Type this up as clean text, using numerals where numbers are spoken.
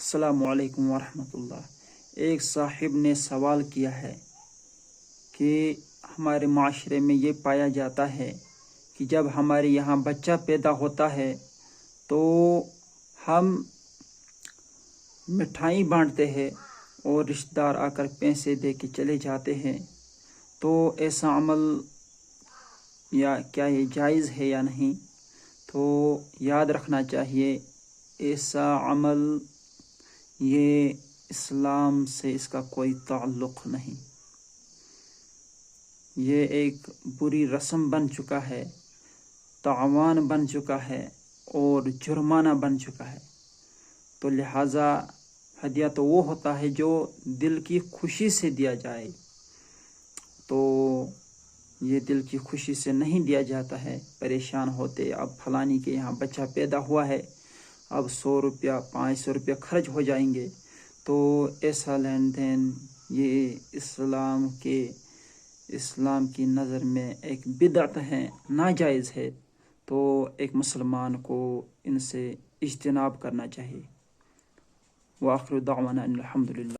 السلام علیکم ورحمۃ اللہ۔ ایک صاحب نے سوال کیا ہے کہ ہمارے معاشرے میں یہ پایا جاتا ہے کہ جب ہمارے یہاں بچہ پیدا ہوتا ہے تو ہم مٹھائی بانٹتے ہیں اور رشتہ دار آ کر پیسے دے کے چلے جاتے ہیں، تو ایسا عمل یا کیا یہ جائز ہے یا نہیں؟ تو یاد رکھنا چاہیے ایسا عمل یہ اسلام سے اس کا کوئی تعلق نہیں۔ یہ ایک بری رسم بن چکا ہے، تاوان بن چکا ہے اور جرمانہ بن چکا ہے۔ تو لہٰذا ہدیہ تو وہ ہوتا ہے جو دل کی خوشی سے دیا جائے، تو یہ دل کی خوشی سے نہیں دیا جاتا ہے۔ پریشان ہوتے اب فلانی کے یہاں بچہ پیدا ہوا ہے، اب 100 روپیہ 500 روپیہ خرچ ہو جائیں گے، تو ایسا لین دین یہ اسلام کی نظر میں ایک بدعت ہے، ناجائز ہے۔ تو ایک مسلمان کو ان سے اجتناب کرنا چاہیے۔ وآخر دعوانا ان الحمدللہ۔